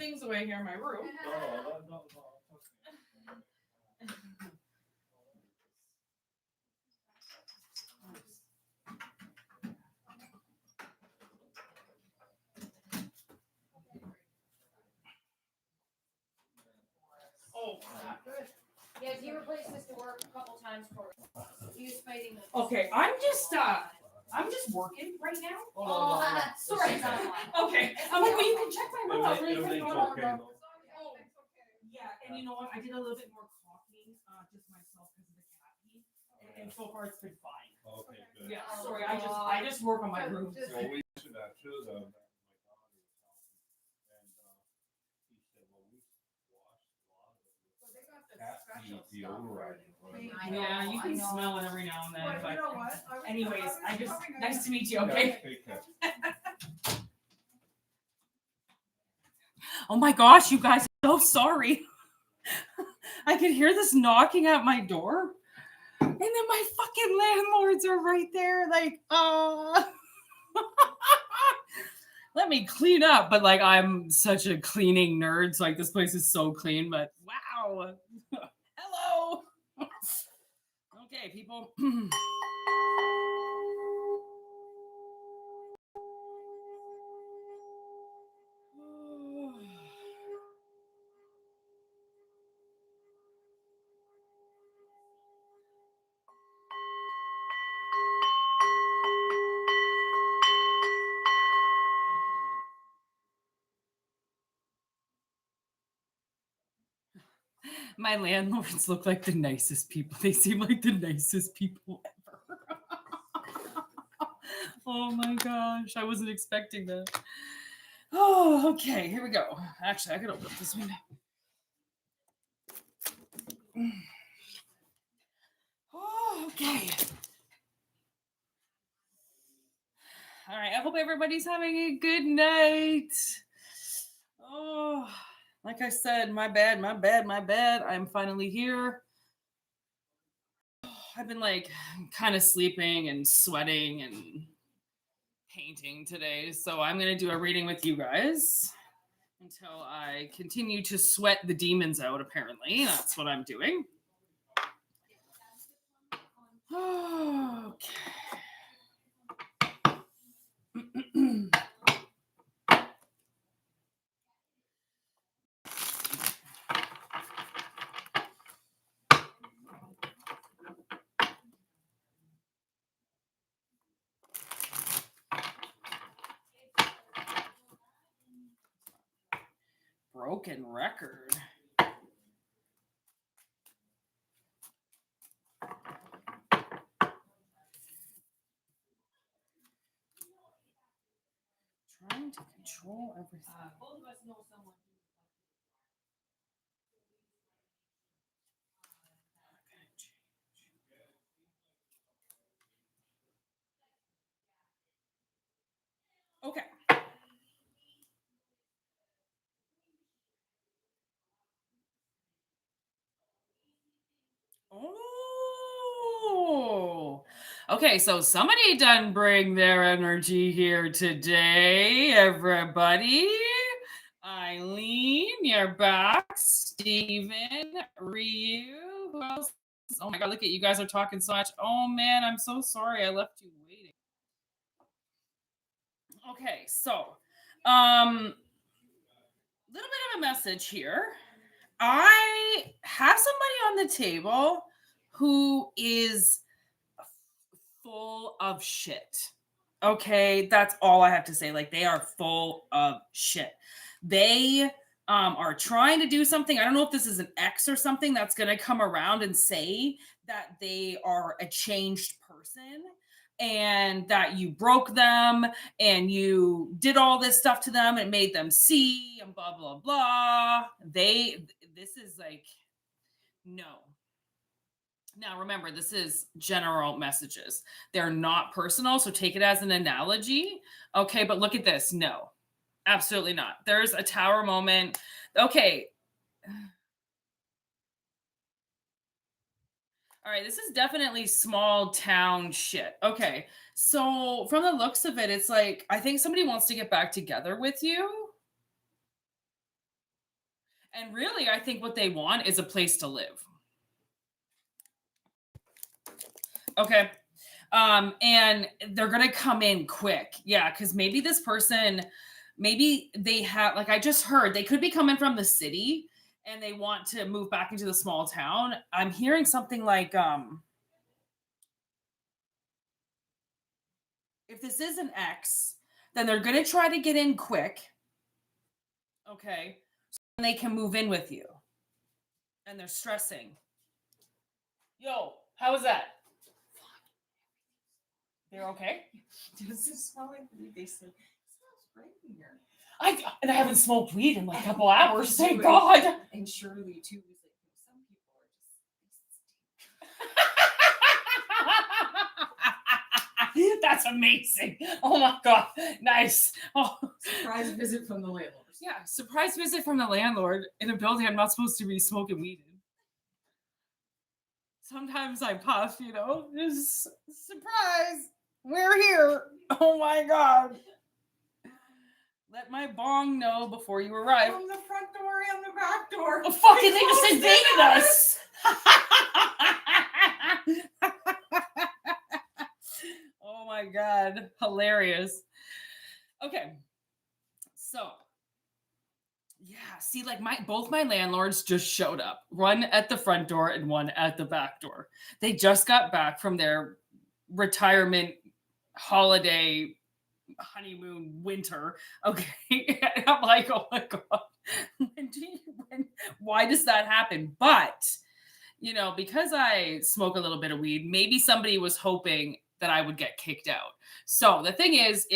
things away here in my room. Oh, good. Yeah, he replaced this to work a couple times for us. He was fighting. Okay, I'm just working right now. Oh, sorry. Okay. I'm like, well, you can check my room out really quick. Yeah, and you know what? I did a little bit more caulking, just myself because of the cat heat, and so far it's been fine. Okay, good. Yeah, sorry, I just work on my room. Well, we mentioned that too, though. Yeah, you can smell it every now and then. But But you know what? anyways, I just coming nice up- to meet you. Okay. Oh my gosh, you guys, I'm so sorry. I could hear this knocking at my door, and then my fucking landlords are right there, like, let me clean up. But like, I'm such a cleaning nerd, so like, this place is so clean. But wow, hello. Okay, people. My landlords look like the nicest people. They seem like the nicest people ever. Oh my gosh, I wasn't expecting that. Oh, okay, here we go. Actually, I gotta open this window. Oh, okay. All right, I hope everybody's having a good night. Oh, like I said, my bad. I'm finally here. I've been like kind of sleeping and sweating and painting today. So I'm going to do a reading with you guys until I continue to sweat the demons out, apparently. That's what I'm doing. Okay. Broken record. Trying to control everything. Both of us know someone. Okay. Oh. Okay, so somebody done bring their energy here today, everybody. Eileen, you're back. Steven, Ryu, who else? Oh my god, look at you guys are talking so much. Oh man, I'm so sorry I left you waiting. Okay, so little bit of a message here. I have somebody on the table who is full of shit. Okay, that's all I have to say. Like, they are full of shit. They are trying to do something. I don't know if this is an ex or something that's going to come around and say that they are a changed person and that you broke them and you did all this stuff to them and made them see and blah, blah, blah. This is like, no. Now, remember, this is general messages. They're not personal, so take it as an analogy. Okay, but look at this. No, absolutely not. There's a tower moment. Okay. All right, this is definitely small town shit. Okay, so from the looks of it, it's like, I think somebody wants to get back together with you. And really, I think what they want is a place to live. Okay. And they're gonna come in quick. Yeah, because maybe this person, maybe they have, like I just heard, they could be coming from the city and they want to move back into the small town. I'm hearing something like, if this is an ex, then they're gonna try to get in quick. Okay. So they can move in with you. And they're stressing. Yo, how was that? They're okay? Does it smell like weed? They said, it smells great in here. I haven't smoked weed in like a couple hours, thank God. And Shirley, too, was like, some people are just. That's amazing. Oh my God. Nice. Oh. Surprise visit from the landlord. Yeah, surprise visit from the landlord in a building I'm not supposed to be smoking weed in. Sometimes I puff, just surprise. We're here. Oh my God. Let my bong know before you arrive. From the front door and the back door. Oh, fucking, they just invaded us. Oh my God. Hilarious. Okay. So, yeah, see, like both my landlords just showed up. One at the front door and one at the back door. They just got back from their retirement holiday honeymoon winter. Okay. And I'm like, oh my God. Why does that happen? But, because I smoke a little bit of weed, maybe somebody was hoping that I would get kicked out. So the thing is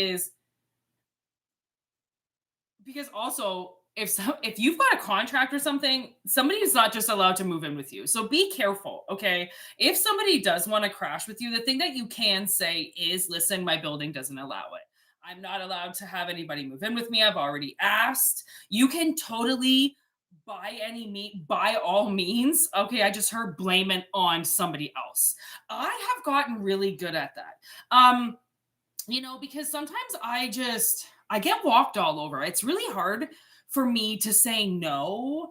because also if you've got a contract or something, somebody is not just allowed to move in with you. So be careful, okay? If somebody does want to crash with you, the thing that you can say is, listen, my building doesn't allow it. I'm not allowed to have anybody move in with me. I've already asked. You can totally by all means. Okay, I just heard blame it on somebody else. I have gotten really good at that. Because sometimes I get walked all over. It's really hard for me to say no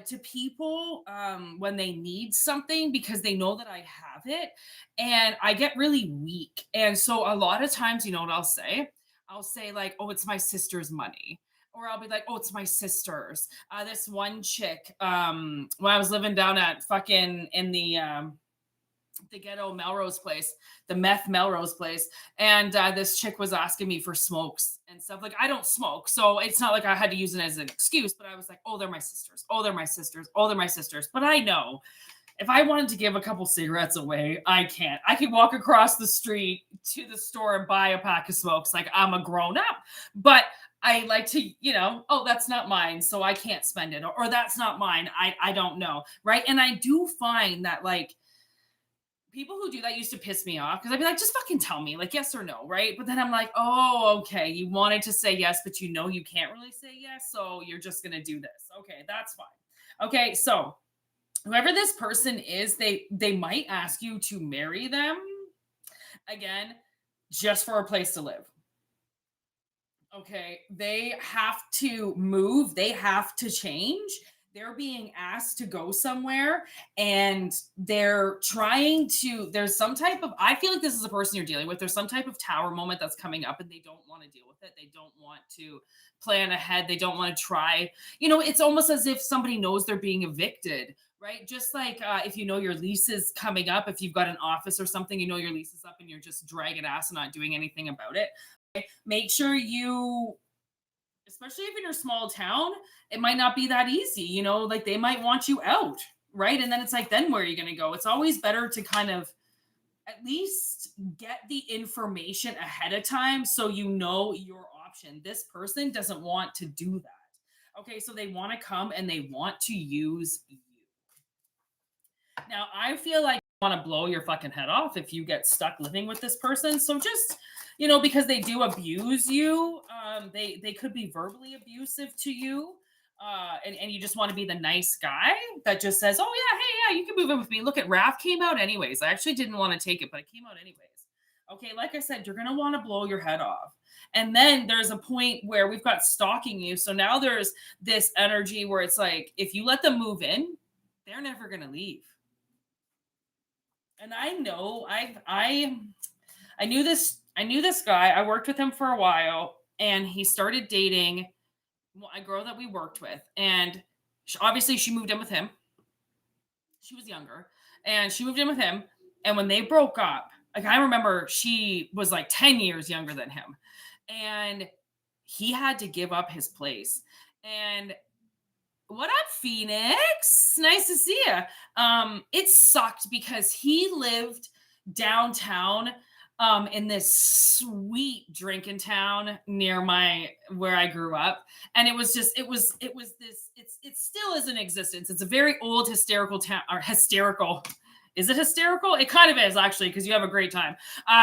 to people when they need something because they know that I have it, and I get really weak. And so a lot of times, you know what I'll say? I'll say like, "Oh, it's my sister's money." Or I'll be like, "Oh, it's my sister's." This one chick, when I was living down at fucking in the ghetto Melrose place, the meth Melrose place. And this chick was asking me for smokes and stuff. Like, I don't smoke, so it's not like I had to use it as an excuse, but I was like, oh, they're my sisters. Oh, they're my sisters. Oh, they're my sisters. But I know if I wanted to give a couple cigarettes away, I can't. I could walk across the street to the store and buy a pack of smokes. Like, I'm a grown up. But I like to, oh, that's not mine, so I can't spend it. Or that's not mine. I don't know. Right. And I do find that, like, people who do that used to piss me off because I'd be like, just fucking tell me, like, yes or no, right? But then I'm like, oh, okay, you wanted to say yes, but you can't really say yes, so you're just gonna do this. Okay, that's fine. Okay, so whoever this person is, they might ask you to marry them, again, just for a place to live. Okay, they have to move, they have to change. They're being asked to go somewhere and there's some type of, I feel like this is a person you're dealing with. There's some type of tower moment that's coming up and they don't want to deal with it. They don't want to plan ahead. They don't want to try. It's almost as if somebody knows they're being evicted, right? Just like if your lease is coming up, if you've got an office or something, your lease is up and you're just dragging ass and not doing anything about it. Okay? Make sure especially if in your small town, it might not be that easy, like they might want you out, right? And then it's like, then where are you going to go? It's always better to kind of at least get the information ahead of time so your option. This person doesn't want to do that. Okay, so they want to come and they want to use you. Now, I feel like you want to blow your fucking head off if you get stuck living with this person. So just, because they do abuse you, they could be verbally abusive to you. And you just want to be the nice guy that just says, oh yeah, hey, yeah, you can move in with me. Look at Raph came out anyways. I actually didn't want to take it, but it came out anyways. Okay, like I said, you're going to want to blow your head off. And then there's a point where we've got stalking you. So now there's this energy where it's like, if you let them move in, they're never going to leave. And I know I knew this guy. I worked with him for a while, and he started dating a girl that we worked with, and obviously she moved in with him. She was younger, and she moved in with him. And when they broke up, like I remember she was like 10 years younger than him, and he had to give up his place. And what up, Phoenix? Nice to see you. It sucked because he lived downtown in this sweet drinking town near where I grew up. And it was this, it still is in existence. It's a very old hysterical town, or hysterical. Is it hysterical? It kind of is, actually, because you have a great time.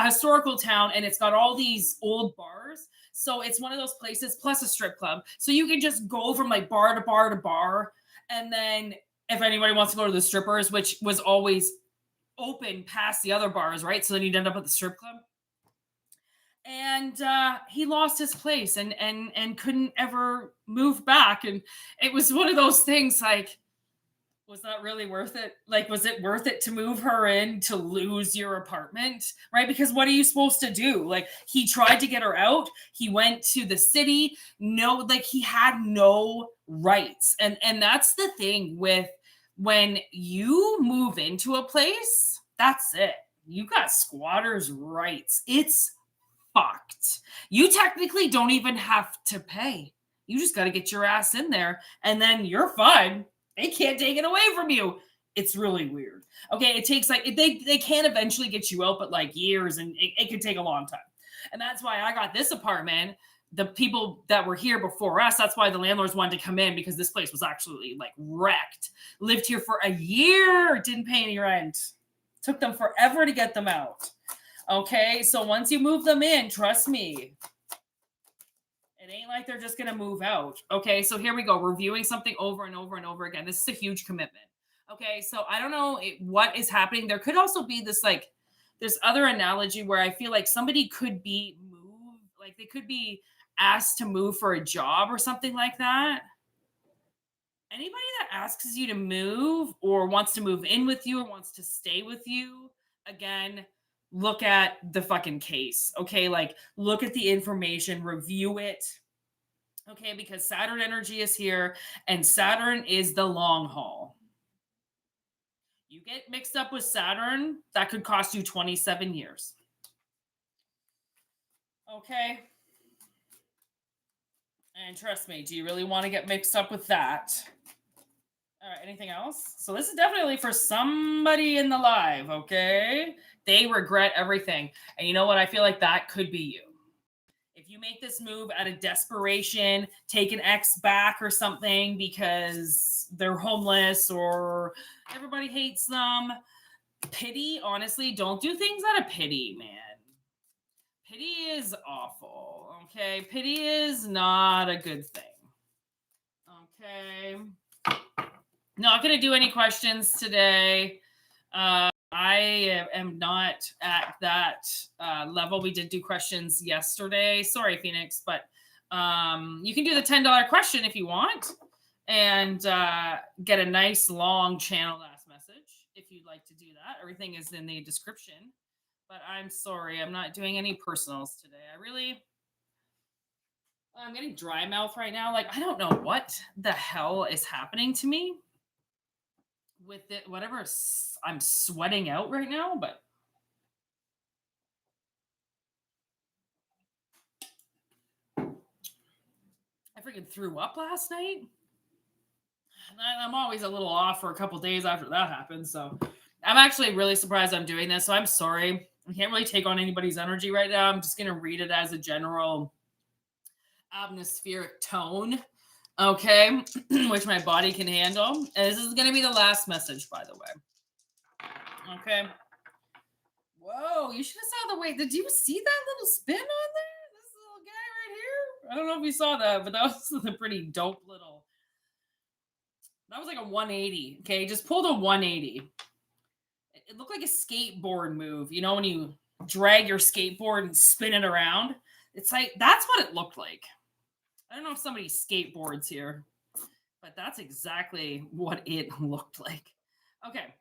Historical town, and it's got all these old bars. So it's one of those places, plus a strip club. So you can just go from like bar to bar to bar. And then if anybody wants to go to the strippers, which was always open past the other bars, right? So then you'd end up at the strip club. And he lost his place and couldn't ever move back. And it was one of those things like, was that really worth it? Like, was it worth it to move her in to lose your apartment? Right? Because what are you supposed to do? Like, he tried to get her out. He went to the city. No, like he had no rights. And that's the thing with when you move into a place, that's it. You got squatters' rights. It's fucked. You technically don't even have to pay. You just got to get your ass in there and then you're fine. They can't take it away from you. It's really weird. Okay, it takes like, they can eventually get you out, but like years, and it could take a long time. And that's why I got this apartment. The people that were here before us, that's why the landlords wanted to come in, because this place was actually like wrecked. Lived here for a year, didn't pay any rent. Took them forever to get them out. Okay, so once you move them in, trust me, it ain't like they're just going to move out. Okay, so here we go. Reviewing something over and over and over again. This is a huge commitment. Okay, so I don't know what is happening. There could also be this other analogy where I feel like somebody could be moved, like they could be asked to move for a job or something like that. Anybody that asks you to move or wants to move in with you or wants to stay with you, again, look at the fucking case, okay? Like, look at the information, review it, okay? Because Saturn energy is here, and Saturn is the long haul. You get mixed up with Saturn, that could cost you 27 years. Okay? And trust me, do you really want to get mixed up with that? All right, anything else? So this is definitely for somebody in the live, okay? They regret everything. And you know what? I feel like that could be you. If you make this move out of desperation, take an ex back or something because they're homeless or everybody hates them. Pity, honestly, don't do things out of pity, man. Pity is awful, okay? Pity is not a good thing. Okay. Not going to do any questions today. I am not at that level. We did do questions yesterday. Sorry, Phoenix, but you can do the $10 question if you want and get a nice long channel last message if you'd like to do that. Everything is in the description. But I'm sorry, I'm not doing any personals today. I'm getting dry mouth right now. Like, I don't know what the hell is happening to me with it, whatever I'm sweating out right now, but I freaking threw up last night. And I'm always a little off for a couple days after that happens. So I'm actually really surprised I'm doing this. So I'm sorry. I can't really take on anybody's energy right now. I'm just going to read it as a general atmospheric tone. Okay. Which my body can handle. And this is going to be the last message, by the way. Okay. Whoa, you should have saw the way. Did you see that little spin on there? This little guy right here? I don't know if you saw that, but that was a pretty dope little. That was like a 180. Okay, just pulled a 180. It looked like a skateboard move. You know when you drag your skateboard and spin it around. It's like, that's what it looked like. I don't know if somebody skateboards here, but that's exactly what it looked like. Okay.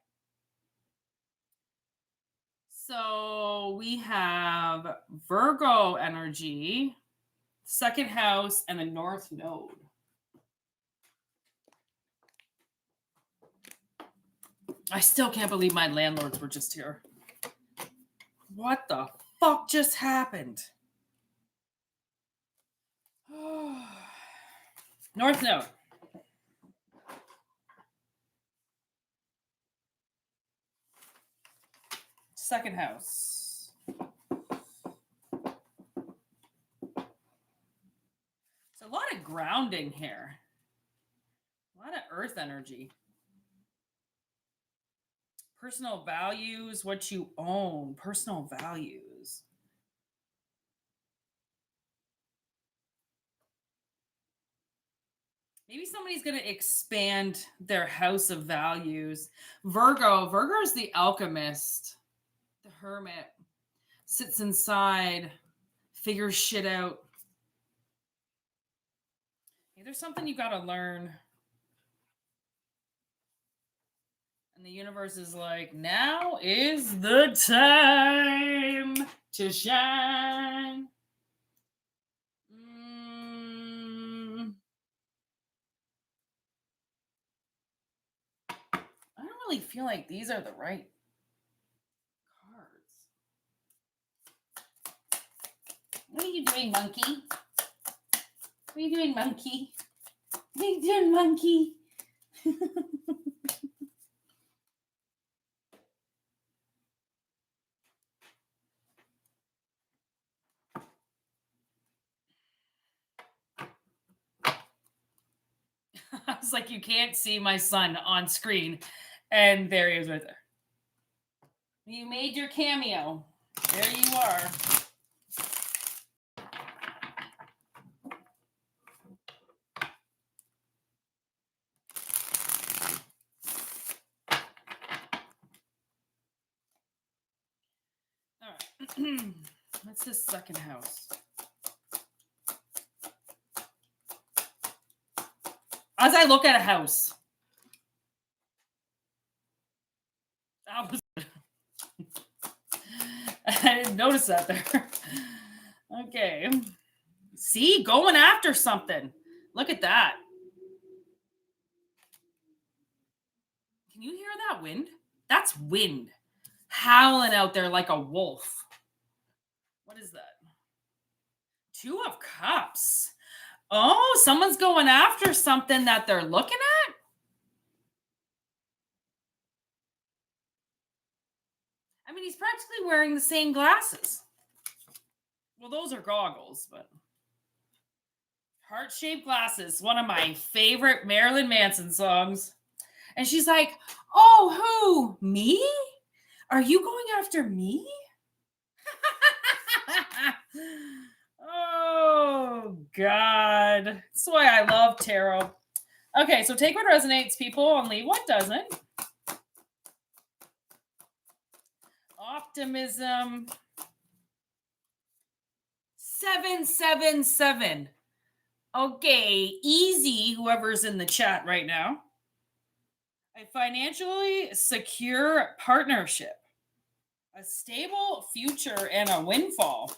So we have Virgo energy, second house, and the North Node. I still can't believe my landlords were just here. What the fuck just happened? North Node. Second house. It's a lot of grounding here. A lot of earth energy. Personal values, what you own, personal values. Maybe somebody's going to expand their house of values. Virgo is the alchemist, the hermit, sits inside, figures shit out. Hey, there's something you got to learn. And the universe is like, now is the time to shine. I don't really feel like these are the right cards. What are you doing, monkey? What are you doing, monkey? What are you doing, monkey? I was like, you can't see my son on screen. And there he is right there. You made your cameo. There you are. All right. What's this second house? As I look at a house, I didn't notice that there. Okay. See, going after something. Look at that. Can you hear that wind? That's wind howling out there like a wolf. What is that? Two of Cups. Oh, someone's going after something that they're looking at? I mean, he's practically wearing the same glasses. Well, those are goggles, but heart-shaped glasses, one of my favorite Marilyn Manson songs. And she's like, oh, who? Me? Are you going after me? Oh, God. That's why I love tarot. Okay, so take what resonates, people, and leave what doesn't. Optimism. 777. Okay, easy, whoever's in the chat right now. A financially secure partnership. A stable future and a windfall.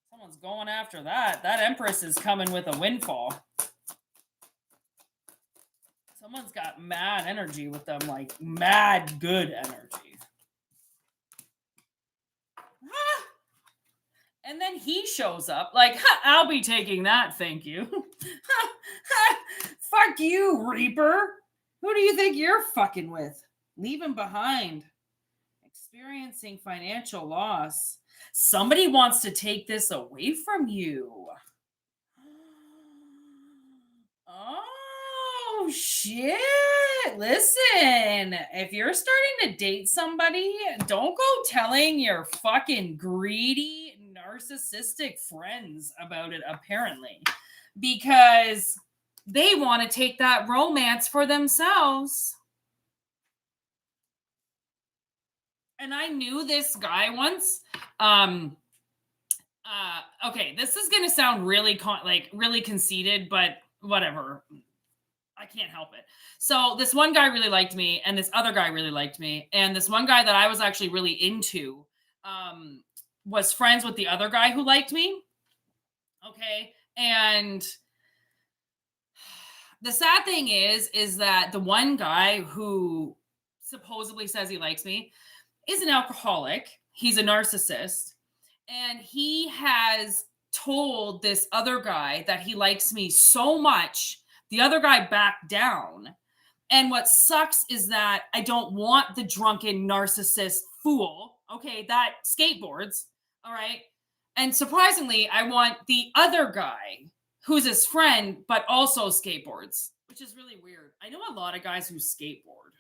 Someone's going after that. That Empress is coming with a windfall. Someone's got mad energy with them, like mad good energy. And then he shows up like, I'll be taking that, thank you. Fuck you, Reaper. Who do you think you're fucking with? Leave him behind. Experiencing financial loss. Somebody wants to take this away from you. Oh, shit. Listen, if you're starting to date somebody, don't go telling your fucking greedy, narcissistic friends about it, apparently. Because they want to take that romance for themselves. And I knew this guy once. Okay, this is gonna sound really really conceited, but whatever. I can't help it. So this one guy really liked me, and this other guy really liked me, and this one guy that I was actually really into was friends with the other guy who liked me. Okay, and the sad thing is that the one guy who supposedly says he likes me is an alcoholic. He's a narcissist, and he has told this other guy that he likes me so much. The other guy backed down. And what sucks is that I don't want the drunken narcissist fool, okay, that skateboards, all right? And surprisingly, I want the other guy who's his friend, but also skateboards, which is really weird. I know a lot of guys who skateboard,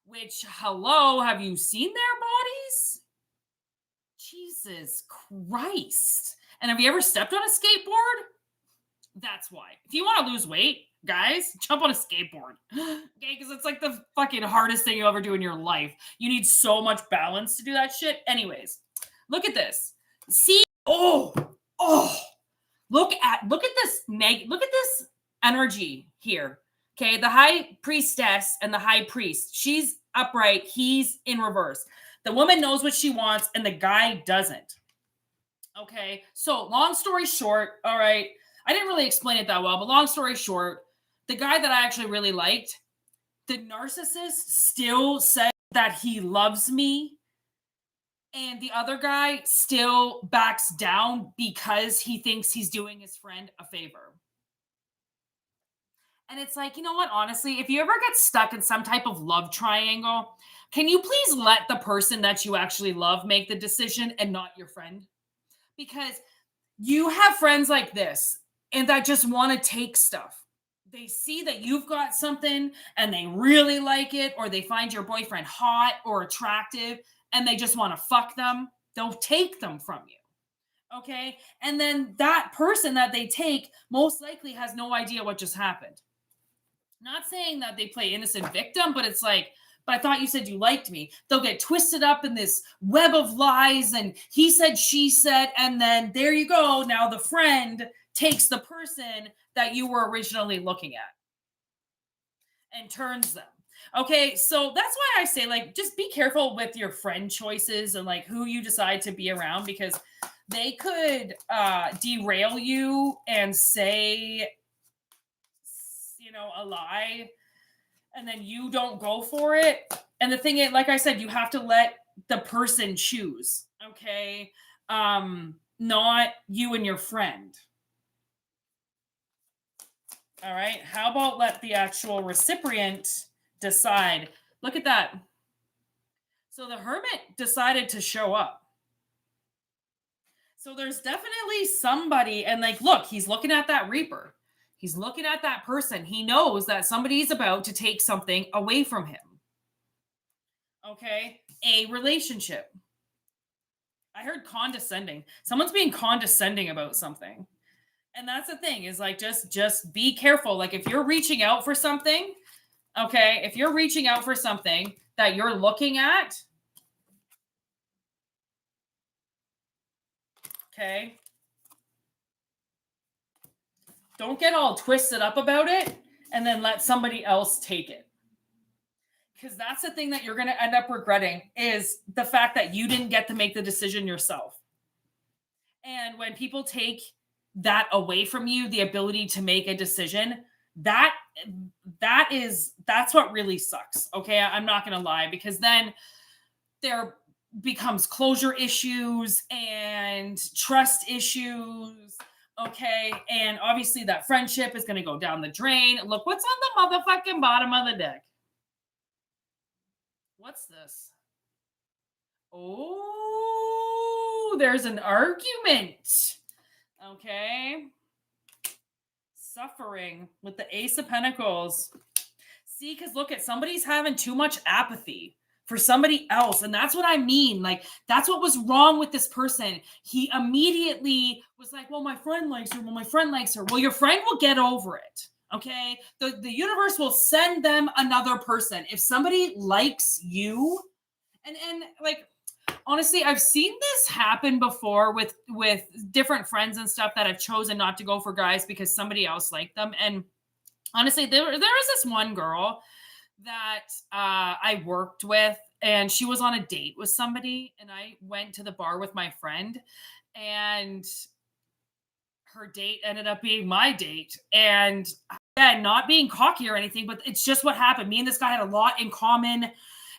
which, hello, have you seen their bodies? Jesus Christ. And have you ever stepped on a skateboard? That's why. If you want to lose weight, guys, jump on a skateboard. Okay, because it's like the fucking hardest thing you'll ever do in your life. You need so much balance to do that shit. Anyways, look at this. See, look at this look at this energy here. Okay, the high priestess and the high priest. She's upright, he's in reverse. The woman knows what she wants and the guy doesn't. Okay, so long story short, all right, I didn't really explain it that well, but long story short, the guy that I actually really liked, the narcissist still said that he loves me, and the other guy still backs down because he thinks he's doing his friend a favor. And it's like, you know what, honestly, if you ever get stuck in some type of love triangle, can you please let the person that you actually love make the decision and not your friend? Because you have friends like this and that just want to take stuff. They see that you've got something and they really like it, or they find your boyfriend hot or attractive and they just want to fuck them. They'll take them from you. Okay? And then that person that they take most likely has no idea what just happened. Not saying that they play innocent victim, but it's like, but I thought you said you liked me. They'll get twisted up in this web of lies and he said, she said, and then there you go. Now the friend takes the person that you were originally looking at and turns them. Okay, so that's why I say, like, just be careful with your friend choices and like who you decide to be around, because they could derail you and say, you know, a lie, and then you don't go for it. And the thing is, like I said, you have to let the person choose, okay? Not you and your friend. All right, how about let the actual recipient decide? Look at that. So the hermit decided to show up. So there's definitely somebody, and like, look, he's looking at that reaper. He's looking at that person. He knows that somebody's about to take something away from him. Okay? A relationship. I heard condescending. Someone's being condescending about something. And that's the thing, is like, just be careful. Like, if you're reaching out for something, okay, if you're reaching out for something that you're looking at, okay, don't get all twisted up about it and then let somebody else take it. Because that's the thing that you're going to end up regretting, is the fact that you didn't get to make the decision yourself. And when people take that away from you, the ability to make a decision, that's what really sucks. Okay, I'm not going to lie, because then there becomes closure issues and trust issues. Okay, and obviously that friendship is going to go down the drain. Look what's on the motherfucking bottom of the deck. What's this? Oh, there's an argument. Okay. Suffering with the Ace of Pentacles. See, because look at, somebody's having too much apathy for somebody else. And that's what I mean. Like, that's what was wrong with this person. He immediately was like, well, my friend likes her. Well, my friend likes her. Well, your friend will get over it. Okay. The universe will send them another person. If somebody likes you And like, honestly, I've seen this happen before with different friends and stuff that have chosen not to go for guys because somebody else liked them. And honestly, there was this one girl that I worked with, and she was on a date with somebody, and I went to the bar with my friend, and her date ended up being my date. And again, not being cocky or anything, but it's just what happened. Me and this guy had a lot in common.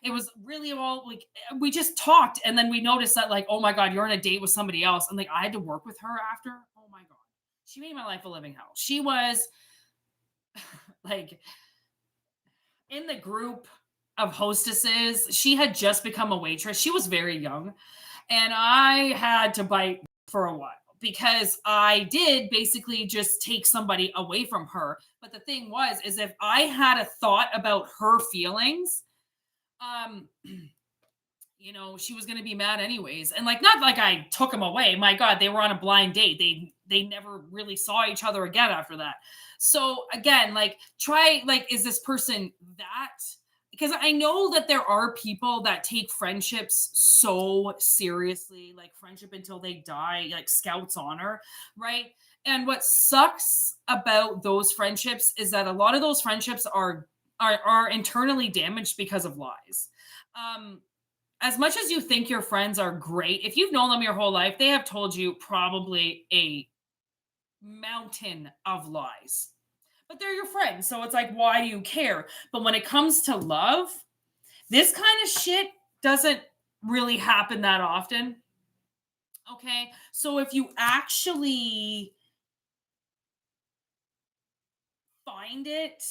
It was really all like, we just talked, and then we noticed that, like, oh my God, you're on a date with somebody else. And like, I had to work with her after. Oh my God. She made my life a living hell. She was like in the group of hostesses. She had just become a waitress. She was very young. And I had to bite for a while because I did basically just take somebody away from her. But the thing was, is if I had a thought about her feelings, you know, she was going to be mad anyways. And like, not like I took them away. My God, they were on a blind date. They never really saw each other again after that. So again, like, try, like, is this person that? Because I know that there are people that take friendships so seriously, like friendship until they die, like Scout's honor, right? And what sucks about those friendships is that a lot of those friendships are internally damaged because of lies. As much as you think your friends are great, if you've known them your whole life, they have told you probably a mountain of lies. But they're your friends, so it's like, why do you care? But when it comes to love, this kind of shit doesn't really happen that often. Okay? So if you actually find it,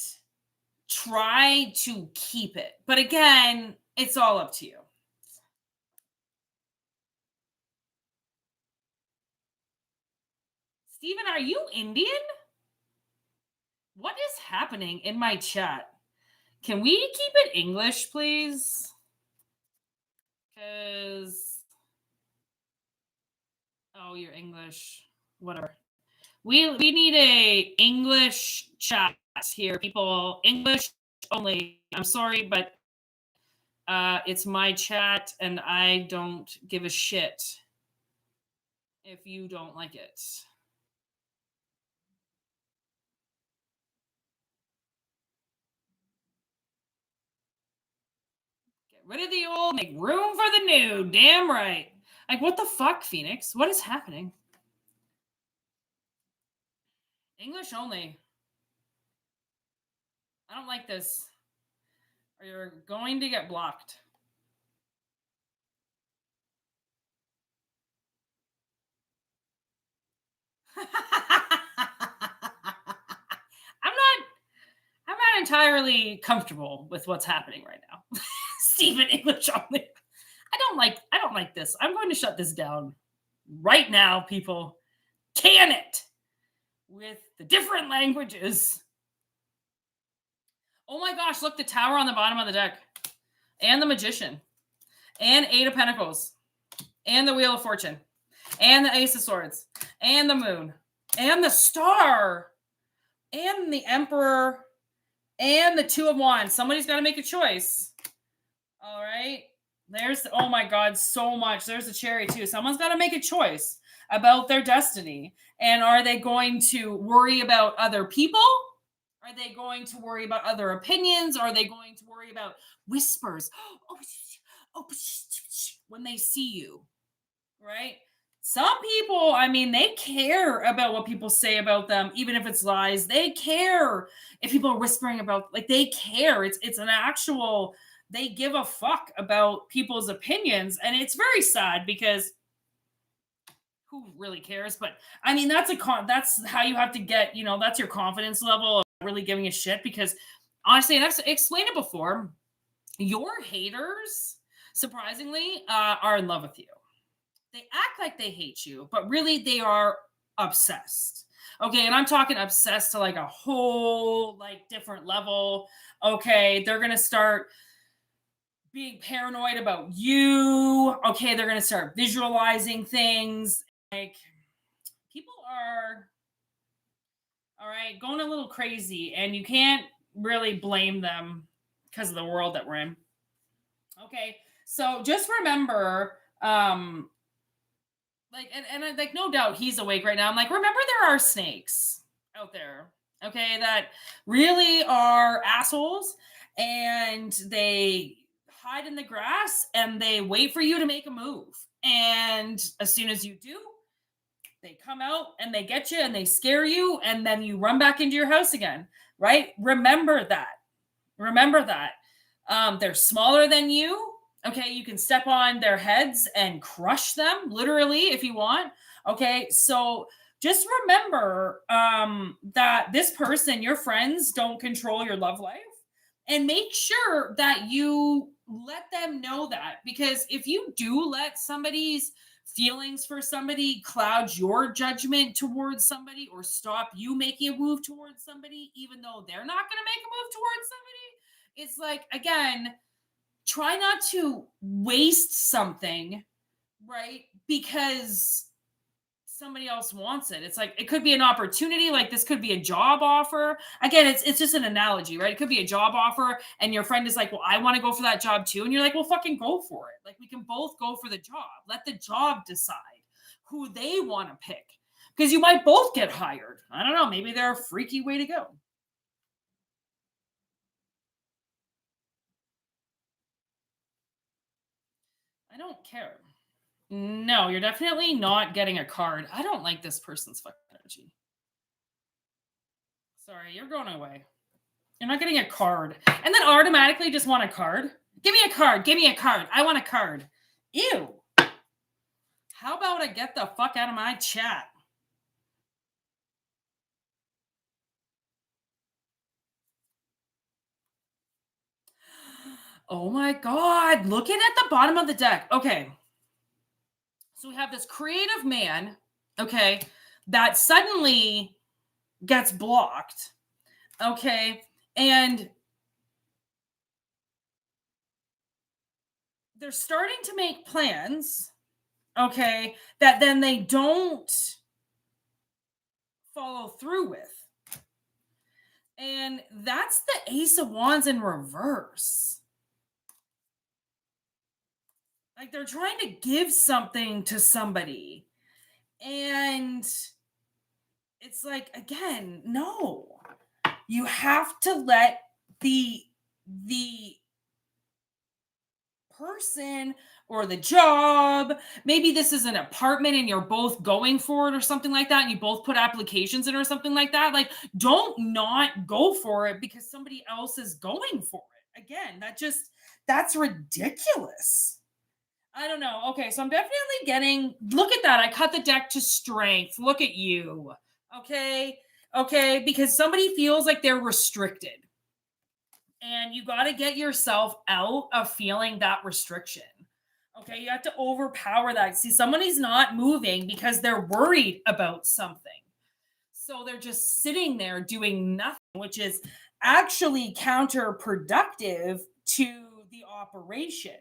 try to keep it. But again, it's all up to you. Steven, are you Indian? What is happening in my chat? Can we keep it English, please? Because, oh, you're English. Whatever. We need a English chat here, people. English only. I'm sorry, but it's my chat, and I don't give a shit if you don't like it. Get rid of the old, make room for the new. Damn right. Like, what the fuck, Phoenix? What is happening? English only. I don't like this. Or you're going to get blocked. I'm not entirely comfortable with what's happening right now. Stephen English only. I don't like this. I'm going to shut this down right now, people. Can it with the different languages. Oh my gosh, look, the tower on the bottom of the deck. And the magician. And 8 of Pentacles. And the Wheel of Fortune. And the Ace of Swords. And the moon. And the star. And the Emperor. And the 2 of Wands. Somebody's got to make a choice. All right. There's, oh my God, so much. There's the Chariot too. Someone's got to make a choice about their destiny. And are they going to worry about other people? Are they going to worry about other opinions? Are they going to worry about whispers? When they see you, right? Some people, I mean, they care about what people say about them, even if it's lies. They care if people are whispering about, like, they care. It's an actual, they give a fuck about people's opinions. And it's very sad because who really cares? But I mean, that's how you have to get, you know, that's your confidence level of really giving a shit. Because honestly, and I've explained it before, your haters, surprisingly, are in love with you. They act like they hate you, but really they are obsessed. Okay, and I'm talking obsessed to like a whole like different level. Okay, they're going to start being paranoid about you. Okay, they're going to start visualizing things. Like, people are, all right, going a little crazy, and you can't really blame them because of the world that we're in. Okay, So just remember, like, and like, no doubt he's awake right now. I'm like, remember there are snakes out there, okay, that really are assholes, and they hide in the grass and they wait for you to make a move. And as soon as you do, they come out and they get you and they scare you, and then you run back into your house again, right? Remember that. Remember that. They're smaller than you. Okay, you can step on their heads and crush them, literally, if you want. Okay, so just remember that this person, your friends, don't control your love life. And make sure that you let them know that. Because if you do let somebody's feelings for somebody cloud your judgment towards somebody, or stop you making a move towards somebody, even though they're not going to make a move towards somebody, it's like, again, try not to waste something, right? Because somebody else wants it. It's like, it could be an opportunity, like this could be a job offer. Again, it's just an analogy, right? It could be a job offer and your friend is like, well, I want to go for that job too. And you're like, well, fucking go for it. Like, we can both go for the job. Let the job decide who they want to pick, because you might both get hired. I don't know, maybe they're a freaky way to go. I don't care. No, you're definitely not getting a card. I don't like this person's fucking energy. Sorry, you're going away. You're not getting a card. And then automatically just want a card. Give me a card. Give me a card. I want a card. Ew. How about I get the fuck out of my chat? Oh my God. Looking at the bottom of the deck. Okay. So we have this creative man, okay, that suddenly gets blocked. Okay. And they're starting to make plans, okay, that then they don't follow through with. And that's the Ace of Wands in reverse. Like, they're trying to give something to somebody. And it's like, again, no. You have to let the person or the job, maybe this is an apartment and you're both going for it or something like that, and you both put applications in or something like that, like, don't not go for it because somebody else is going for it. Again, that's ridiculous. I don't know. Okay, so I'm definitely getting, look at that, I cut the deck to strength. Look at you. Okay, because somebody feels like they're restricted. And you got to get yourself out of feeling that restriction. Okay, you have to overpower that. See, somebody's not moving because they're worried about something. So they're just sitting there doing nothing, which is actually counterproductive to the operation.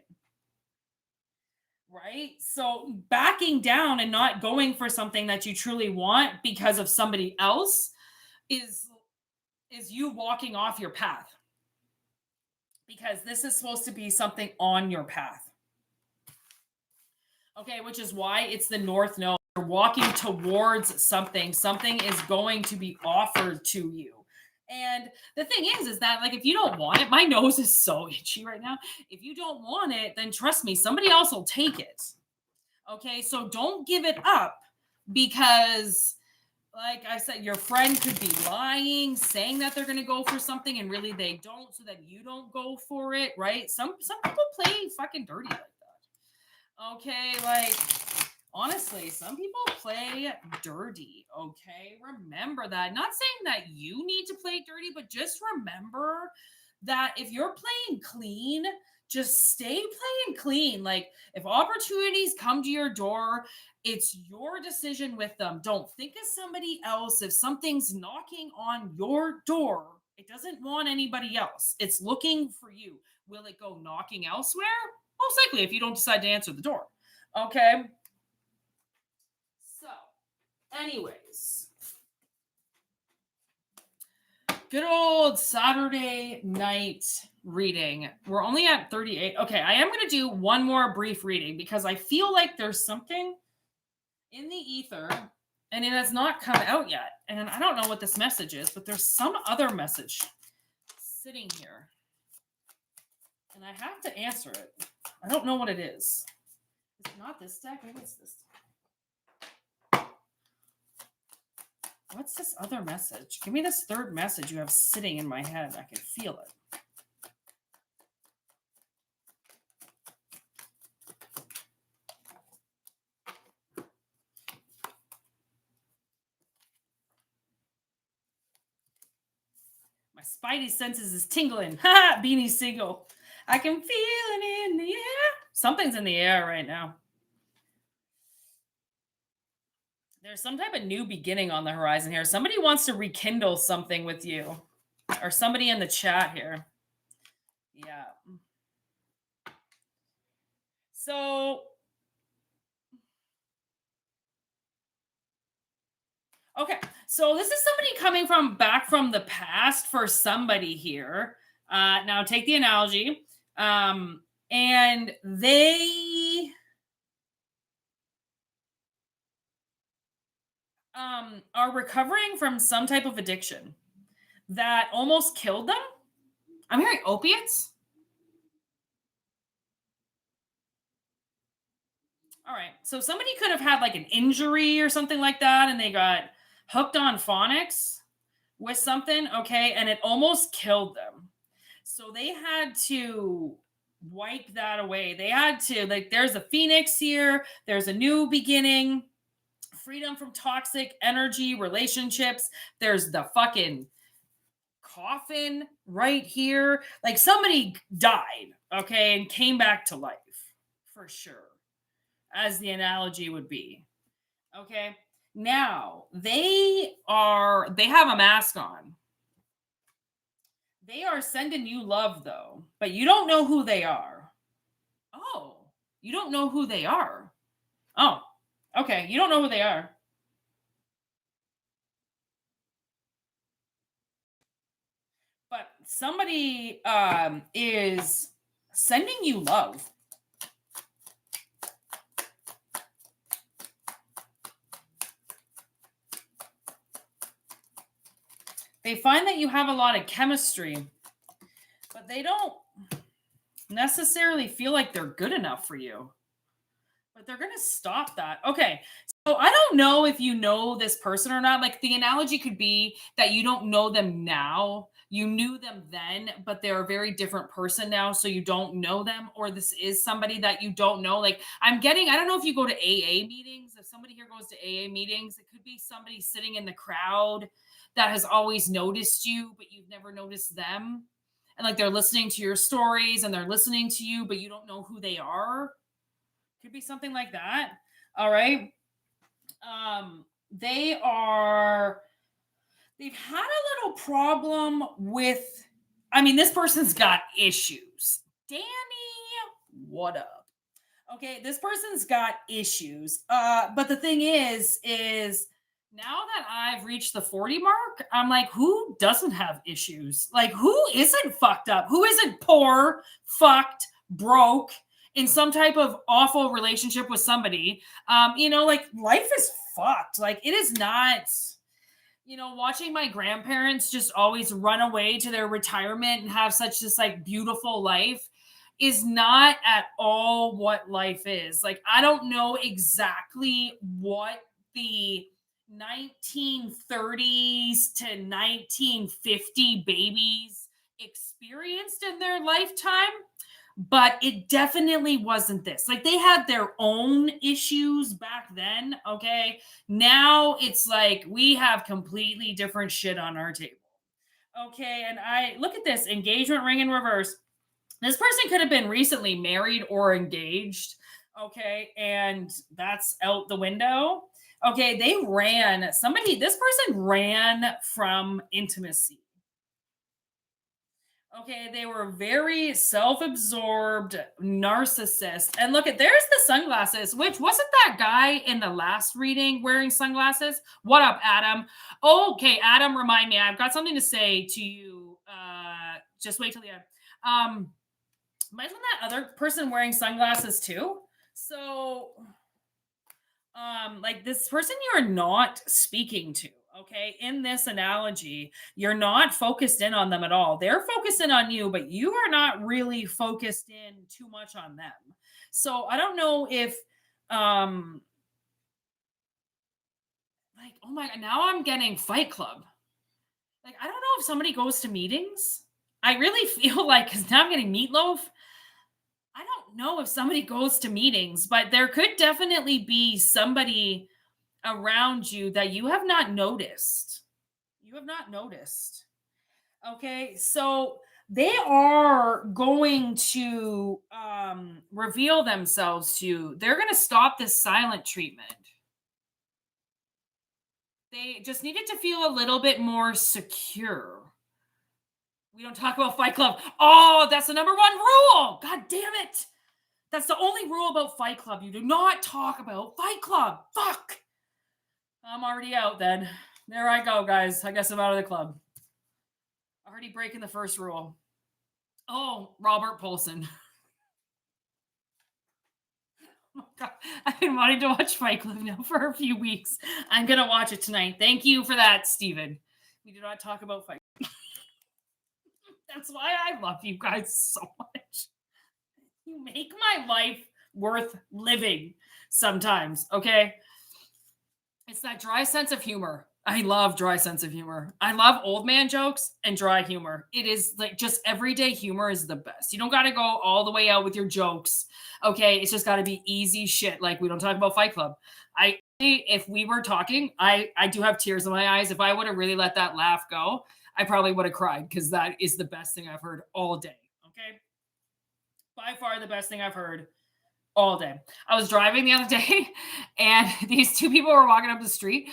Right? So backing down and not going for something that you truly want because of somebody else is you walking off your path. Because this is supposed to be something on your path. Okay, which is why it's the North Node. You're walking towards something. Something is going to be offered to you. And the thing is that, like, if you don't want it, my nose is so itchy right now. If you don't want it, then trust me, somebody else will take it. Okay, so don't give it up because, like I said, your friend could be lying, saying that they're going to go for something and really they don't, so that you don't go for it, right? Some people play fucking dirty like that. Okay, like, honestly, some people play dirty, okay? Remember that. Not saying that you need to play dirty, but just remember that if you're playing clean, just stay playing clean. Like, if opportunities come to your door, it's your decision with them. Don't think of somebody else. If something's knocking on your door, it doesn't want anybody else. It's looking for you. Will it go knocking elsewhere? Most likely, if you don't decide to answer the door. Okay? So, anyways, good old Saturday night reading. We're only at 38. Okay, I am going to do one more brief reading because I feel like there's something in the ether and it has not come out yet. And I don't know what this message is, but there's some other message sitting here. And I have to answer it. I don't know what it is. Is it not this deck? Maybe it's this deck. What's this other message? Give me this third message you have sitting in my head. I can feel it. My spidey senses is tingling. Ha! Beanie Sigil. I can feel it in the air. Something's in the air right now. There's some type of new beginning on the horizon here. Somebody wants to rekindle something with you. Or somebody in the chat here. Yeah. So, okay. So this is somebody coming back from the past for somebody here. Now take the analogy. And they are recovering from some type of addiction that almost killed them. I'm hearing opiates. All right. So somebody could have had like an injury or something like that, and they got hooked on phonics with something, okay, and it almost killed them. So they had to wipe that away. They had to, like, there's a phoenix here. There's a new beginning. Freedom from toxic energy, relationships. There's the fucking coffin right here. Like somebody died, okay, and came back to life for sure, as the analogy would be. Okay. Now they have a mask on. They are sending you love though, but you don't know who they are. Oh, you don't know who they are. Oh, okay. You don't know who they are. But somebody is sending you love. They find that you have a lot of chemistry, but they don't necessarily feel like they're good enough for you. But they're going to stop that. Okay. So I don't know if you know this person or not. Like the analogy could be that you don't know them now. You knew them then, but they're a very different person now. So you don't know them, or this is somebody that you don't know. Like I don't know if you go to AA meetings. If somebody here goes to AA meetings, it could be somebody sitting in the crowd that has always noticed you, but you've never noticed them. And like they're listening to your stories and they're listening to you, but you don't know who they are. Could be something like that. All right. They've had a little problem with, this person's got issues. Danny, what up? Okay, this person's got issues. But the thing is now that I've reached the 40 mark, I'm like, who doesn't have issues? Like, who isn't fucked up? Who isn't poor, fucked, broke, in some type of awful relationship with somebody? Like life is fucked. Like it is not, watching my grandparents just always run away to their retirement and have such this like beautiful life is not at all what life is. Like, I don't know exactly what the 1930s to 1950 babies experienced in their lifetime, but it definitely wasn't this. Like they had their own issues back then, okay? Now it's like we have completely different shit on our table. Okay, and I look at this engagement ring in reverse. This person could have been recently married or engaged, okay? And that's out the window. Okay, this person ran from intimacy. Okay, they were very self-absorbed narcissists. And look there's the sunglasses, which wasn't that guy in the last reading wearing sunglasses? What up, Adam? Okay, Adam, remind me. I've got something to say to you. Just wait till the end. Imagine that other person wearing sunglasses too. So, like this person you're not speaking to, okay? In this analogy, you're not focused in on them at all. They're focused in on you, but you are not really focused in too much on them. So I don't know if like, oh my god, now I'm getting Fight Club. Like, I don't know if somebody goes to meetings. I really feel like, because now I'm getting Meatloaf. I don't know if somebody goes to meetings, but there could definitely be somebody around you that you have not noticed. You have not noticed. Okay, so they are going to reveal themselves to you. They're going to stop this silent treatment. They just needed to feel a little bit more secure. We don't talk about Fight Club. Oh, that's the number one rule. God damn it. That's the only rule about Fight Club. You do not talk about Fight Club. Fuck. I'm already out then. There I go, guys. I guess I'm out of the club. Already breaking the first rule. Oh, Robert Paulson. Oh God. I've been wanting to watch Fight Club now for a few weeks. I'm going to watch it tonight. Thank you for that, Steven. We do not talk about Fight Club. That's why I love you guys so much. You make my life worth living sometimes, okay? It's that dry sense of humor. I love dry sense of humor. I love old man jokes and dry humor. It is like just everyday humor is the best. You don't got to go all the way out with your jokes. Okay, it's just got to be easy shit. Like we don't talk about Fight Club. If we were talking, I do have tears in my eyes. If I would have really let that laugh go, I probably would have cried because that is the best thing I've heard all day. Okay, by far the best thing I've heard all day. I was driving the other day and these two people were walking up the street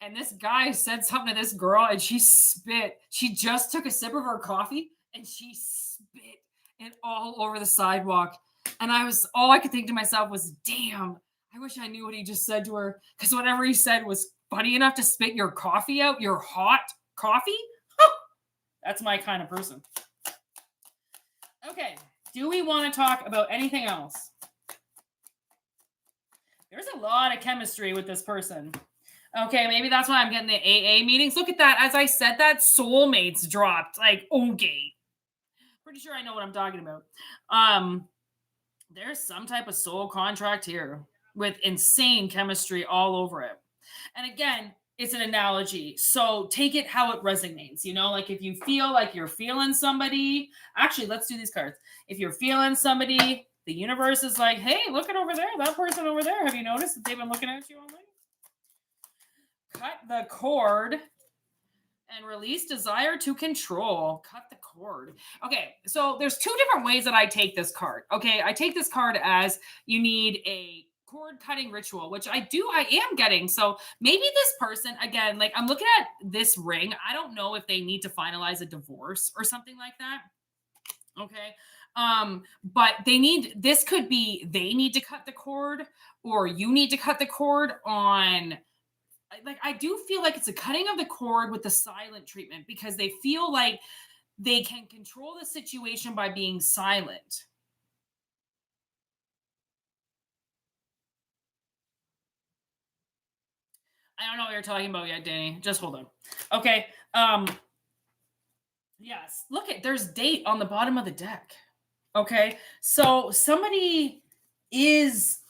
and this guy said something to this girl and she spit. She just took a sip of her coffee and she spit it all over the sidewalk. And all I could think to myself was, damn, I wish I knew what he just said to her. Because whatever he said was funny enough to spit your coffee out, your hot coffee. That's my kind of person. Okay. Do we want to talk about anything else? There's a lot of chemistry with this person. Okay, maybe that's why I'm getting the AA meetings. Look at that. As I said that, soulmates dropped. Like, okay. Pretty sure I know what I'm talking about. There's some type of soul contract here with insane chemistry all over it. And again, it's an analogy. So take it how it resonates. You know, like if you feel like you're feeling somebody. Actually, let's do these cards. If you're feeling somebody, the universe is like, hey, look at over there. That person over there. Have you noticed that they've been looking at you all night? Cut the cord and release desire to control. Cut the cord. Okay, so there's two different ways that I take this card. Okay, I take this card as you need a cord cutting ritual, which I am getting. So maybe this person, again, like I'm looking at this ring. I don't know if they need to finalize a divorce or something like that. Okay. But they need to cut the cord or you need to cut the cord on, like, I do feel like it's a cutting of the cord with the silent treatment because they feel like they can control the situation by being silent. I don't know what you're talking about yet, Danny. Just hold on. Okay. Yes. Look at, there's date on the bottom of the deck. Okay. So somebody is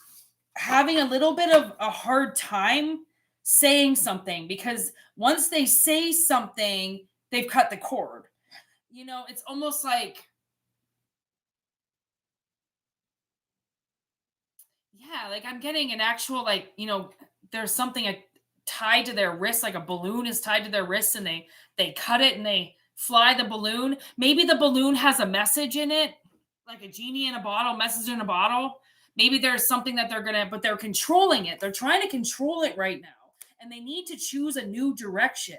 having a little bit of a hard time saying something because once they say something, they've cut the cord. You know, it's almost like, yeah, like I'm getting an actual, like, you know, there's something tied to their wrist, like a balloon is tied to their wrist and they cut it and they fly the balloon. Maybe the balloon has a message in it, like a genie in a bottle, message in a bottle. Maybe there's something that but they're controlling it. They're trying to control it right now. And they need to choose a new direction.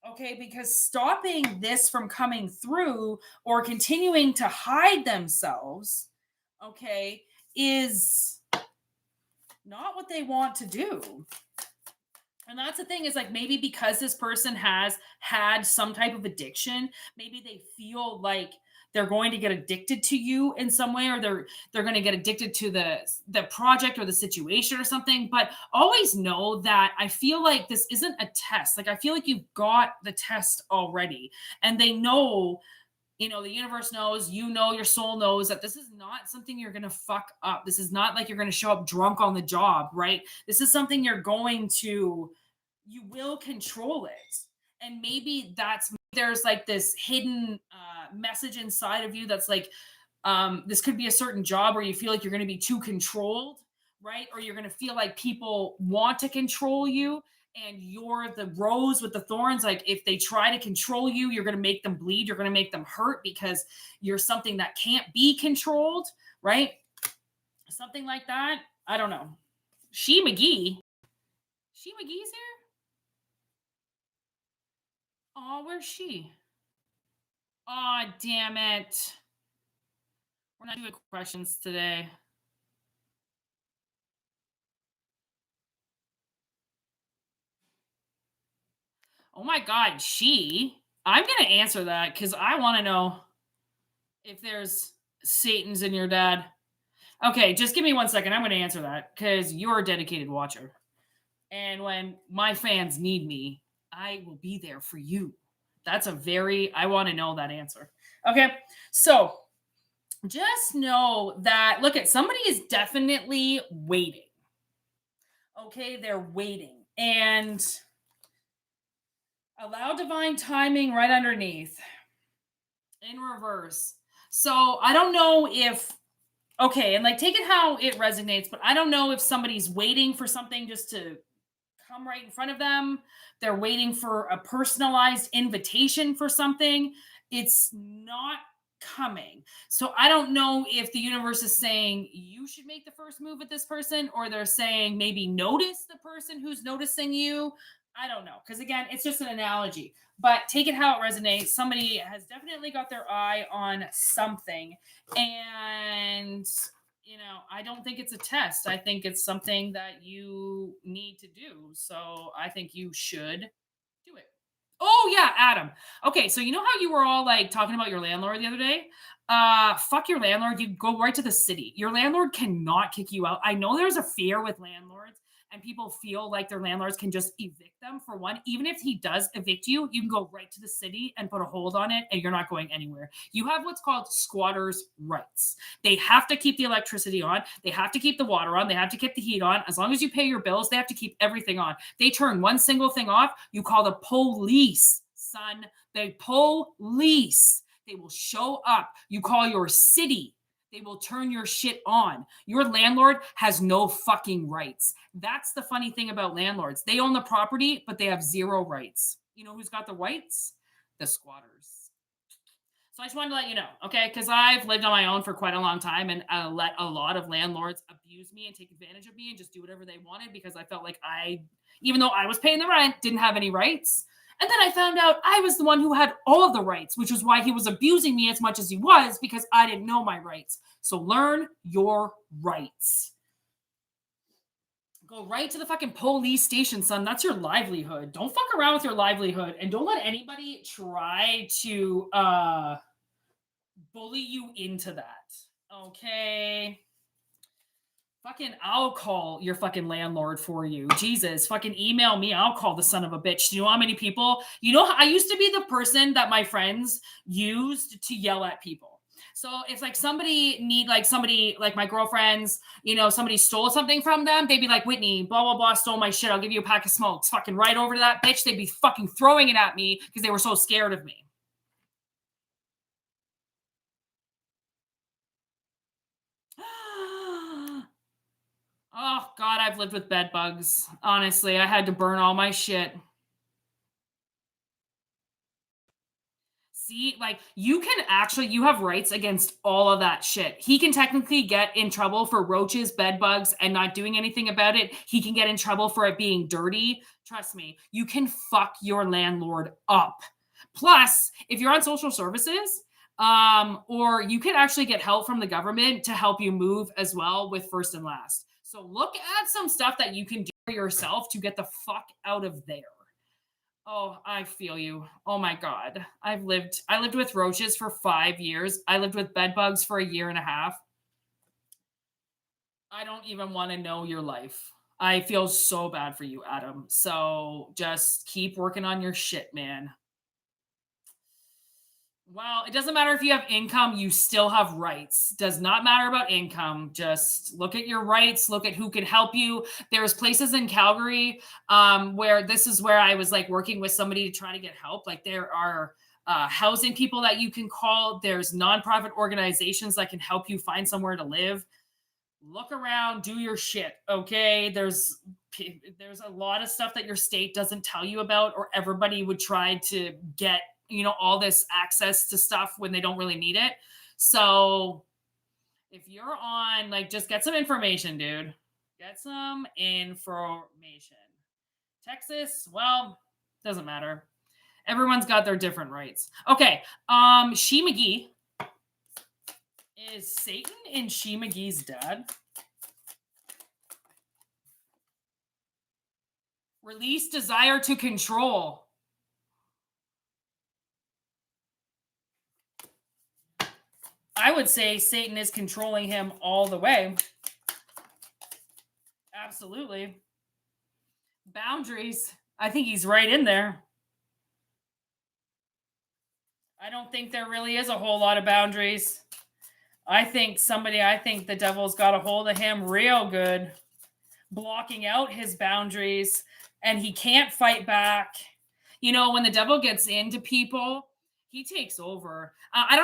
Okay, because stopping this from coming through or continuing to hide themselves, okay, is not what they want to do. And that's the thing is like maybe because this person has had some type of addiction, maybe they feel like they're going to get addicted to you in some way, or they're going to get addicted to the project or the situation or something. But always know that I feel like this isn't a test. Like I feel like you've got the test already, and they know, you know, the universe knows, you know, your soul knows that this is not something you're going to fuck up. This is not like you're going to show up drunk on the job, right? This is something you will control it. And maybe there's like this hidden message inside of you that's like, this could be a certain job where you feel like you're going to be too controlled, right? Or you're going to feel like people want to control you and you're the rose with the thorns. Like if they try to control you, you're going to make them bleed. You're going to make them hurt because you're something that can't be controlled, right? Something like that. I don't know. She McGee's here? Oh, where's she? Oh, damn it. We're not doing questions today. Oh my God, I'm going to answer that because I want to know if there's Satan's in your dad. Okay, just give me 1 second. I'm going to answer that because you're a dedicated watcher. And when my fans need me, I will be there for you. I want to know that answer. Okay, so just know that, look, somebody is definitely waiting. Okay, they're waiting. And allow divine timing right underneath in reverse. So I don't know if, okay, and like take it how it resonates, but I don't know if somebody's waiting for something just to come right in front of them. They're waiting for a personalized invitation for something. It's not coming. So I don't know if the universe is saying you should make the first move with this person, or they're saying maybe notice the person who's noticing you. I don't know. Because again, it's just an analogy, but take it how it resonates. Somebody has definitely got their eye on something. And, you know, I don't think it's a test. I think it's something that you need to do. So I think you should do it. Oh yeah, Adam. Okay, so you know how you were all like talking about your landlord the other day? Fuck your landlord. You go right to the city. Your landlord cannot kick you out. I know there's a fear with landlords and people feel like their landlords can just evict them. For one, even if he does evict you, you can go right to the city and put a hold on it and you're not going anywhere. You have what's called squatters' rights. They have to keep the electricity on. They have to keep the water on. They have to keep the heat on. As long as you pay your bills, they have to keep everything on. They turn one single thing off, you call the police, son. The police. They will show up. You call your city. They will turn your shit on. Your landlord has no fucking rights. That's the funny thing about landlords. They own the property, but they have zero rights. You know who's got the rights? The squatters. So I just wanted to let you know, okay? Because I've lived on my own for quite a long time, and I let a lot of landlords abuse me and take advantage of me and just do whatever they wanted because I felt like even though I was paying the rent, didn't have any rights. And then I found out I was the one who had all of the rights, which is why he was abusing me as much as he was, because I didn't know my rights. So learn your rights. Go right to the fucking police station, son. That's your livelihood. Don't fuck around with your livelihood, and don't let anybody try to bully you into that. Okay? Fucking, I'll call your fucking landlord for you. Jesus, fucking email me. I'll call the son of a bitch. Do you know how many people? You know, I used to be the person that my friends used to yell at people. So if like somebody like my girlfriends, you know, somebody stole something from them, they'd be like, Whitney, blah, blah, blah, stole my shit. I'll give you a pack of smokes. Fucking right over to that bitch. They'd be fucking throwing it at me because they were so scared of me. Oh, God, I've lived with bed bugs. Honestly, I had to burn all my shit. See, like, you have rights against all of that shit. He can technically get in trouble for roaches, bed bugs, and not doing anything about it. He can get in trouble for it being dirty. Trust me, you can fuck your landlord up. Plus, if you're on social services, or you can actually get help from the government to help you move as well with first and last. So look at some stuff that you can do yourself to get the fuck out of there. Oh, I feel you. Oh my God. I lived with roaches for 5 years. I lived with bed bugs for a year and a half. I don't even want to know your life. I feel so bad for you, Adam. So just keep working on your shit, man. Well, it doesn't matter if you have income, you still have rights. Does not matter about income. Just look at your rights, look at who can help you. There's places in Calgary where this is where I was like working with somebody to try to get help. Like there are housing people that you can call. There's nonprofit organizations that can help you find somewhere to live. Look around, do your shit, okay? There's a lot of stuff that your state doesn't tell you about, or everybody would try to get all this access to stuff when they don't really need it. So if you're on, like, just get some information, dude. Get some information. Texas, well, doesn't matter. Everyone's got their different rights. Okay, She McGee. Is Satan in She McGee's dad? Release desire to control. I would say Satan is controlling him all the way. Absolutely. Boundaries. I think he's right in there. I don't think there really is a whole lot of boundaries. I think the devil's got a hold of him real good, blocking out his boundaries, and he can't fight back. When the devil gets into people, he takes over. I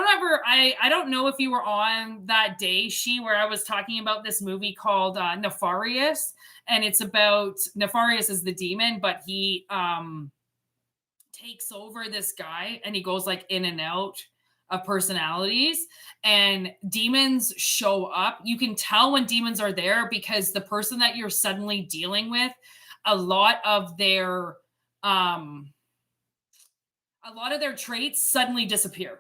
don't know if you were on that day, where I was talking about this movie called Nefarious, and it's about Nefarious is the demon, but he takes over this guy, and he goes like in and out of personalities, and demons show up. You can tell when demons are there because the person that you're suddenly dealing with, a lot of their traits suddenly disappear.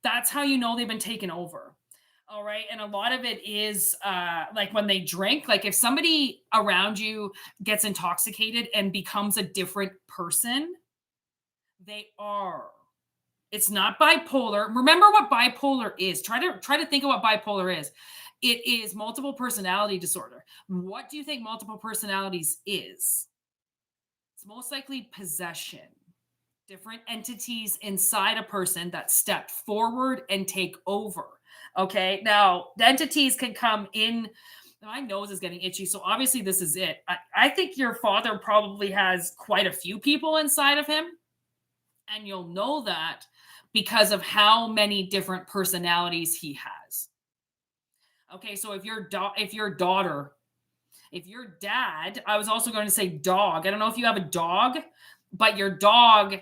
That's how you know they've been taken over. All right. And a lot of it is like when they drink, like if somebody around you gets intoxicated and becomes a different person, they are. It's not bipolar. Remember what bipolar is. Try to think of what bipolar is. It is multiple personality disorder. What do you think multiple personalities is? It's most likely possession. Different entities inside a person that step forward and take over. Okay. Now, the entities can come in. My nose is getting itchy. So obviously this is it. I think your father probably has quite a few people inside of him. And you'll know that because of how many different personalities he has. Okay, so if your dad, I was also going to say dog. I don't know if you have a dog, but your dog,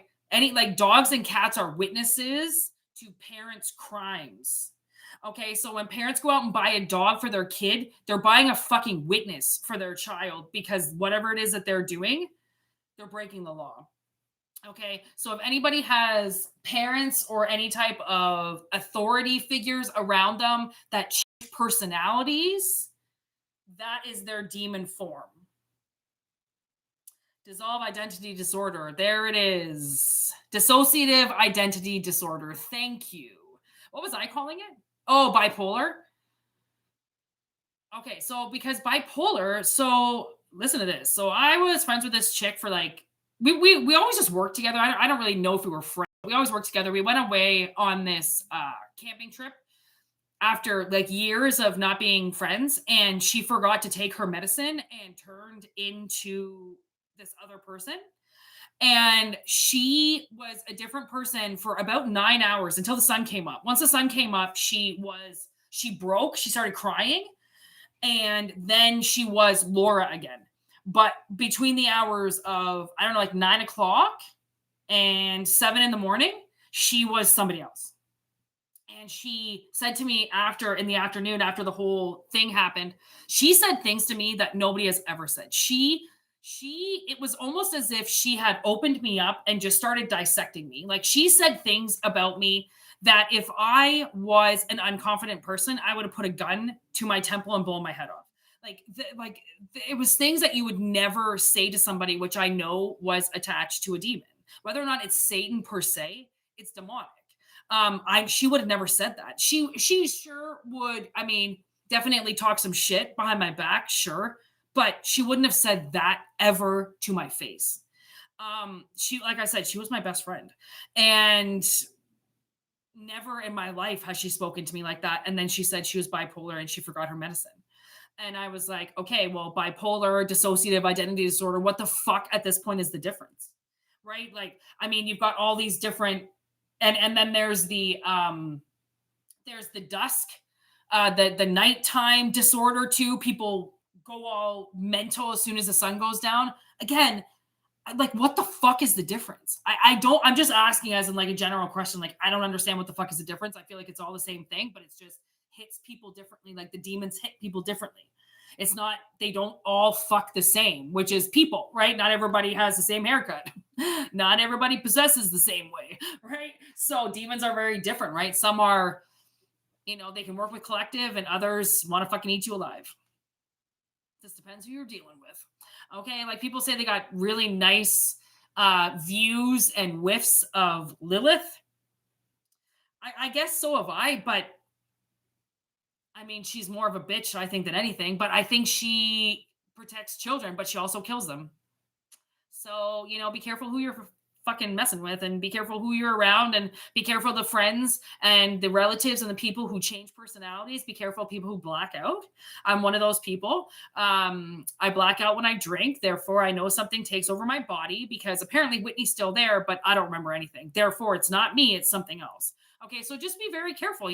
dogs and cats are witnesses to parents' crimes. Okay, so when parents go out and buy a dog for their kid, they're buying a fucking witness for their child because whatever it is that they're doing, they're breaking the law. Okay, so if anybody has parents or any type of authority figures around them that change personalities, that is their demon form. Dissolve identity disorder. There it is. Dissociative identity disorder. Thank you. What was I calling it? Oh, bipolar. Okay, so because bipolar, so listen to this. So I was friends with this chick for like, we always just worked together. I don't really know if we were friends. We always worked together. We went away on this camping trip after like years of not being friends, and she forgot to take her medicine and turned into this other person. And she was a different person for about 9 hours until the sun came up. Once the sun came up, she broke. She started crying. And then she was Laura again. But between the hours of, I don't know, like 9 o'clock and 7 in the morning, she was somebody else. And she said to me in the afternoon, after the whole thing happened, she said things to me that nobody has ever said. It was almost as if she had opened me up and just started dissecting me. Like she said things about me that if I was an unconfident person, I would have put a gun to my temple and blown my head off. It was things that you would never say to somebody, which I know was attached to a demon. Whether or not it's Satan per se, it's demonic. She would have never said that. She sure would. I mean, definitely talk some shit behind my back, sure, but she wouldn't have said that ever to my face. Like I said, she was my best friend, and never in my life has she spoken to me like that. And then she said she was bipolar and she forgot her medicine. And I was like, okay, well, bipolar, dissociative identity disorder, what the fuck at this point is the difference? Right? Like, I mean, you've got all these different, and then there's the dusk, the nighttime disorder too. People go all mental as soon as the sun goes down. Again, like, what the fuck is the difference? I'm just asking as in like a general question. Like, I don't understand what the fuck is the difference. I feel like it's all the same thing, but it's just hits people differently. Like the demons hit people differently. It's not, they don't all fuck the same, which is people, right? Not everybody has the same haircut. Not everybody possesses the same way, right? So demons are very different, right? Some are, they can work with collective and others want to fucking eat you alive. This depends who you're dealing with. Okay, like people say they got really nice views and whiffs of Lilith. I guess so have I, but I mean, she's more of a bitch, I think, than anything. But I think she protects children, but she also kills them. So, be careful who you're fucking messing with, and be careful who you're around, and be careful of the friends and the relatives and the people who change personalities. Be careful of people who black out. I'm one of those people. I black out when I drink. Therefore, I know something takes over my body, because apparently Whitney's still there, but I don't remember anything. Therefore, it's not me, it's something else. Okay, so just be very careful,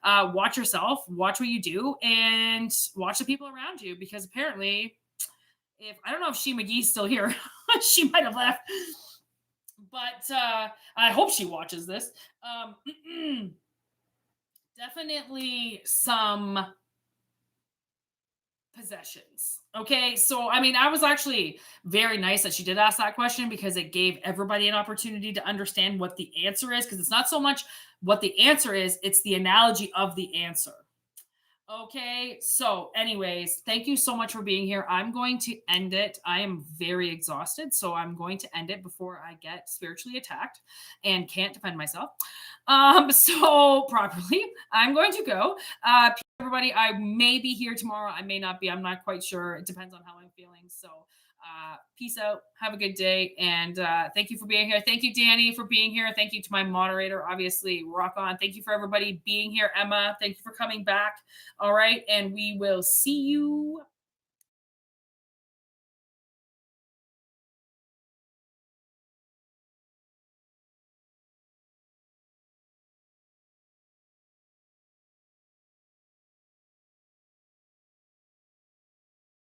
watch yourself, watch what you do, and watch the people around you, because apparently, I don't know if She McGee's still here. She might have left. But I hope she watches this. Definitely some possessions. Okay, so I mean, I was actually very nice that she did ask that question, because it gave everybody an opportunity to understand what the answer is, because it's not so much what the answer is, it's the analogy of the answer. Okay, so anyways, thank you so much for being here. I'm going to end it. I am very exhausted, so I'm going to end it before I get spiritually attacked and can't defend myself. So properly, I'm going to go. Everybody, I may be here tomorrow. I may not be. I'm not quite sure. It depends on how I'm feeling. So peace out. Have a good day. And thank you for being here. Thank you, Danny, for being here. Thank you to my moderator, obviously, rock on. Thank you for everybody being here. Emma, thank you for coming back. All right. And we will see you